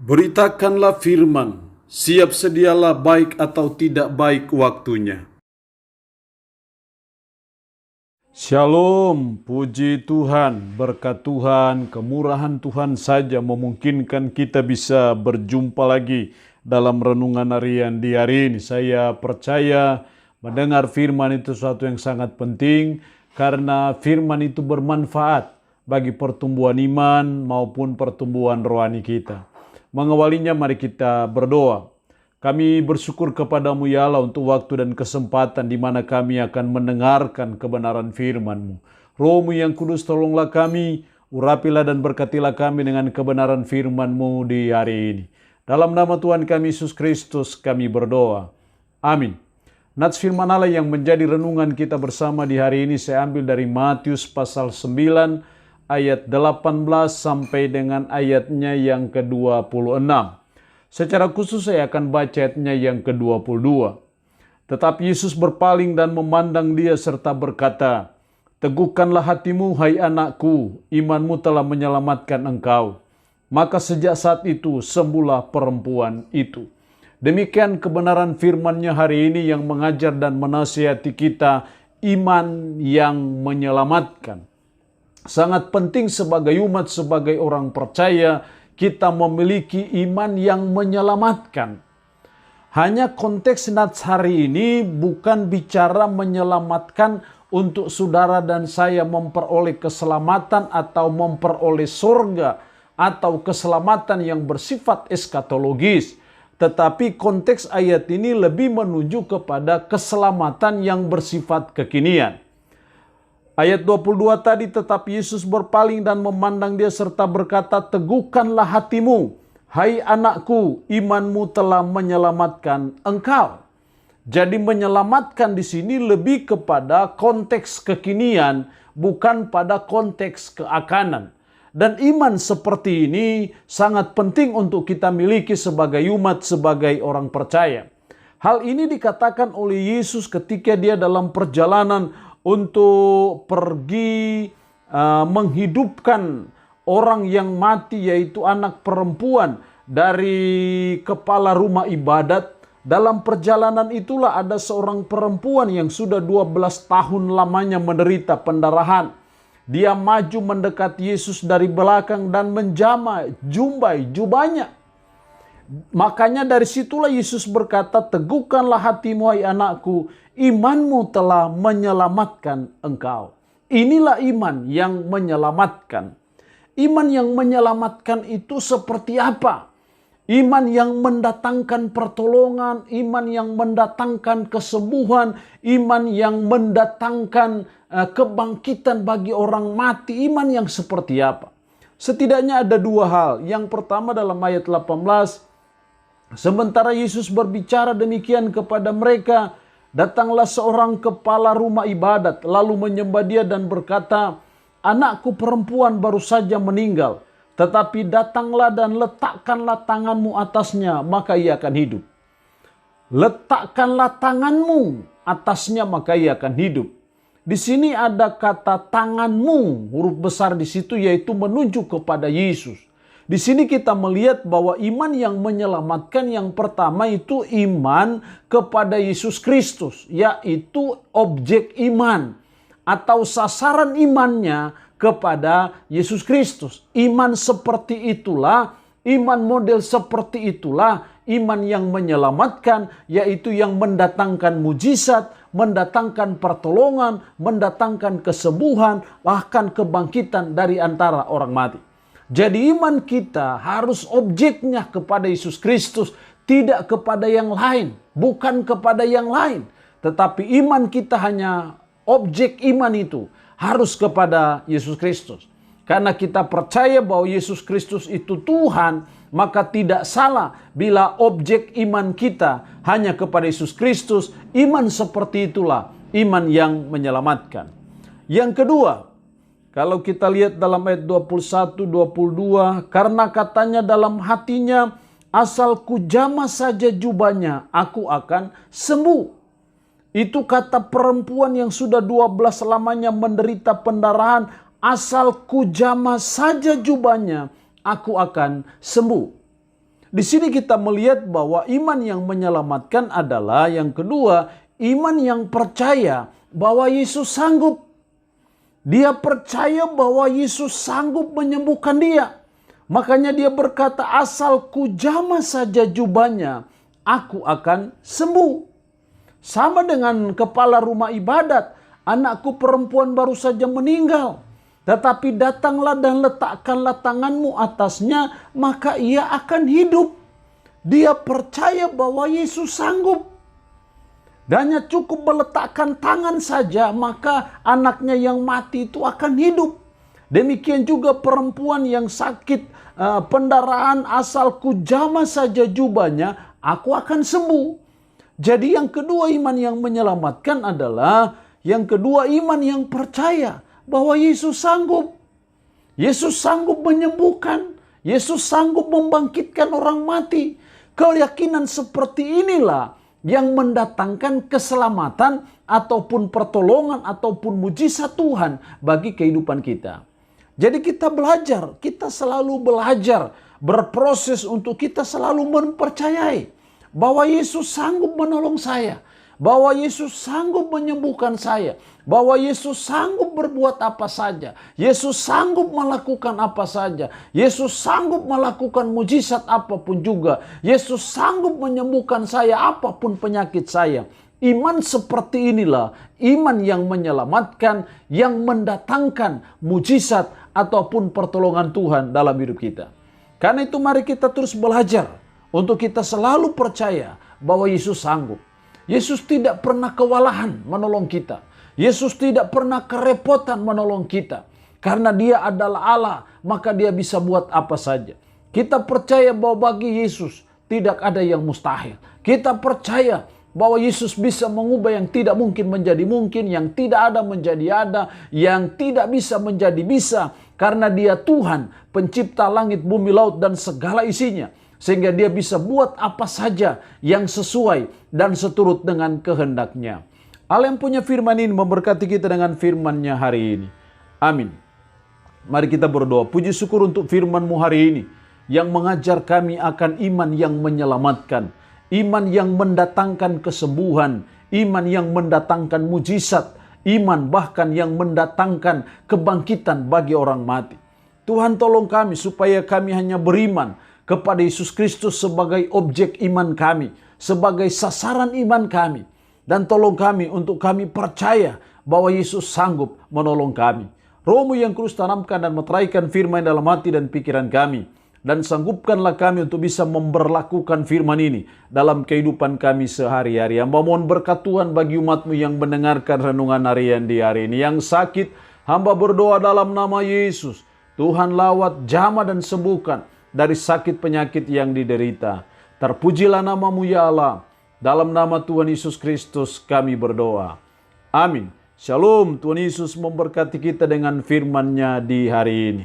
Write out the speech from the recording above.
Beritakanlah firman, siap sedialah baik atau tidak baik waktunya. Shalom, puji Tuhan, berkat Tuhan, kemurahan Tuhan saja memungkinkan kita bisa berjumpa lagi dalam renungan harian di hari ini. Saya percaya mendengar firman itu sesuatu yang sangat penting karena firman itu bermanfaat bagi pertumbuhan iman maupun pertumbuhan rohani kita. Mengawalinya mari kita berdoa. Kami bersyukur kepadamu ya Allah untuk waktu dan kesempatan di mana kami akan mendengarkan kebenaran firman-Mu. Roh-Mu yang kudus tolonglah kami, urapilah dan berkatilah kami dengan kebenaran firman-Mu di hari ini. Dalam nama Tuhan kami Yesus Kristus kami berdoa. Amin. Nats firman Allah yang menjadi renungan kita bersama di hari ini saya ambil dari Matius pasal 9 ayat 18 sampai dengan ayatnya yang ke-26. Secara khusus saya akan baca ayatnya yang ke-22. Tetapi Yesus berpaling dan memandang dia serta berkata, "Teguhkanlah hatimu, hai anakku, imanmu telah menyelamatkan engkau." Maka sejak saat itu sembuhlah perempuan itu. Demikian kebenaran firman-Nya hari ini yang mengajar dan menasihati kita iman yang menyelamatkan. Sangat penting sebagai umat, sebagai orang percaya, kita memiliki iman yang menyelamatkan. Hanya konteks nats hari ini bukan bicara menyelamatkan untuk saudara dan saya memperoleh keselamatan atau memperoleh surga atau keselamatan yang bersifat eskatologis. Tetapi konteks ayat ini lebih menunjuk kepada keselamatan yang bersifat kekinian. Ayat 22 tadi, tetapi Yesus berpaling dan memandang dia serta berkata, "Teguhkanlah hatimu, hai anakku, imanmu telah menyelamatkan engkau." Jadi menyelamatkan di sini lebih kepada konteks kekinian, bukan pada konteks keakanan. Dan iman seperti ini sangat penting untuk kita miliki sebagai umat, sebagai orang percaya. Hal ini dikatakan oleh Yesus ketika dia dalam perjalanan untuk pergi menghidupkan orang yang mati, yaitu anak perempuan dari kepala rumah ibadat. Dalam perjalanan itulah ada seorang perempuan yang sudah 12 tahun lamanya menderita pendarahan. Dia maju mendekati Yesus dari belakang dan menjamah jubahnya. Makanya dari situlah Yesus berkata, "Teguhkanlah hatimu, hai anakku, imanmu telah menyelamatkan engkau." Inilah iman yang menyelamatkan. Iman yang menyelamatkan itu seperti apa? Iman yang mendatangkan pertolongan, iman yang mendatangkan kesembuhan, iman yang mendatangkan kebangkitan bagi orang mati. Iman yang seperti apa? Setidaknya ada dua hal. Yang pertama dalam ayat 18, sementara Yesus berbicara demikian kepada mereka, datanglah seorang kepala rumah ibadat, lalu menyembah dia dan berkata, "Anakku perempuan baru saja meninggal, tetapi datanglah dan letakkanlah tanganmu atasnya, maka ia akan hidup." Letakkanlah tanganmu atasnya, maka ia akan hidup. Di sini ada kata tanganmu, huruf besar di situ, yaitu menunjuk kepada Yesus. Di sini kita melihat bahwa iman yang menyelamatkan yang pertama itu iman kepada Yesus Kristus, yaitu objek iman atau sasaran imannya kepada Yesus Kristus. Iman seperti itulah, iman model seperti itulah iman yang menyelamatkan, yaitu yang mendatangkan mujizat, mendatangkan pertolongan, mendatangkan kesembuhan, bahkan kebangkitan dari antara orang mati. Jadi iman kita harus objeknya kepada Yesus Kristus, tidak kepada yang lain, bukan kepada yang lain. Tetapi iman kita hanya objek iman itu harus kepada Yesus Kristus. Karena kita percaya bahwa Yesus Kristus itu Tuhan, maka tidak salah bila objek iman kita hanya kepada Yesus Kristus. Iman seperti itulah iman yang menyelamatkan. Yang kedua, kalau kita lihat dalam ayat 21-22, karena katanya dalam hatinya, "Asal kujamah saja jubahnya, aku akan sembuh." Itu kata perempuan yang sudah 12 lamanya menderita pendarahan, asal kujamah saja jubahnya, aku akan sembuh. Di sini kita melihat bahwa iman yang menyelamatkan adalah yang kedua, iman yang percaya bahwa Yesus sanggup. Dia percaya bahwa Yesus sanggup menyembuhkan dia. Makanya dia berkata, asal ku jamah saja jubahnya, aku akan sembuh. Sama dengan kepala rumah ibadat, anakku perempuan baru saja meninggal. Tetapi datanglah dan letakkanlah tanganmu atasnya, maka ia akan hidup. Dia percaya bahwa Yesus sanggup. Dan hanya cukup meletakkan tangan saja, maka anaknya yang mati itu akan hidup. Demikian juga perempuan yang sakit pendarahan, asal ku jamah saja jubahnya, aku akan sembuh. Jadi yang kedua iman yang menyelamatkan adalah, yang kedua iman yang percaya bahwa Yesus sanggup. Yesus sanggup menyembuhkan. Yesus sanggup membangkitkan orang mati. Keyakinan seperti inilah yang mendatangkan keselamatan ataupun pertolongan ataupun mujizat Tuhan bagi kehidupan kita. Jadi kita belajar, kita selalu belajar, berproses untuk kita selalu mempercayai bahwa Yesus sanggup menolong saya, bahwa Yesus sanggup menyembuhkan saya, bahwa Yesus sanggup berbuat apa saja, Yesus sanggup melakukan apa saja, Yesus sanggup melakukan mujizat apapun juga, Yesus sanggup menyembuhkan saya apapun penyakit saya. Iman seperti inilah iman yang menyelamatkan, yang mendatangkan mujizat ataupun pertolongan Tuhan dalam hidup kita. Karena itu mari kita terus belajar untuk kita selalu percaya bahwa Yesus sanggup. Yesus tidak pernah kewalahan menolong kita. Yesus tidak pernah kerepotan menolong kita. Karena dia adalah Allah, maka dia bisa buat apa saja. Kita percaya bahwa bagi Yesus tidak ada yang mustahil. Kita percaya bahwa Yesus bisa mengubah yang tidak mungkin menjadi mungkin, yang tidak ada menjadi ada, yang tidak bisa menjadi bisa. Karena dia Tuhan, pencipta langit, bumi, laut, dan segala isinya. Sehingga dia bisa buat apa saja yang sesuai dan seturut dengan kehendaknya. Allah yang punya firman ini memberkati kita dengan firman-Nya hari ini. Amin. Mari kita berdoa. Puji syukur untuk firman-Mu hari ini yang mengajar kami akan iman yang menyelamatkan, iman yang mendatangkan kesembuhan, iman yang mendatangkan mujizat, iman bahkan yang mendatangkan kebangkitan bagi orang mati. Tuhan tolong kami supaya kami hanya beriman kepada Yesus Kristus sebagai objek iman kami, sebagai sasaran iman kami. Dan tolong kami untuk kami percaya bahwa Yesus sanggup menolong kami. Roh-Mu yang kudus tanamkan dan meteraikan firman dalam hati dan pikiran kami. Dan sanggupkanlah kami untuk bisa memberlakukan firman ini dalam kehidupan kami sehari-hari. Hamba mohon berkat Tuhan bagi umat-Mu yang mendengarkan renungan harian di hari ini. Yang sakit, hamba berdoa dalam nama Yesus. Tuhan lawat, jamah dan sembuhkan dari sakit penyakit yang diderita. Terpujilah nama-Mu ya Allah. Dalam nama Tuhan Yesus Kristus kami berdoa. Amin. Shalom. Tuhan Yesus memberkati kita dengan firman-Nya di hari ini.